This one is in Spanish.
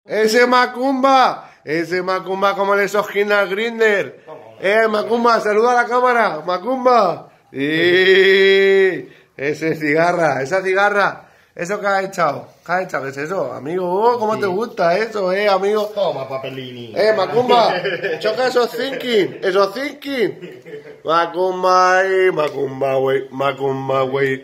Ese Macumba como le sojina al Grinder. Macumba, saluda a la cámara, Macumba. Ese cigarra, esa cigarra. ¿Eso qué has echado? ¿Qué has echado? ¿Qué es eso? Amigo, ¿cómo te gusta eso, amigo? Toma, papelini. Macumba, choca esos thinking. Macumba, Macumba, güey.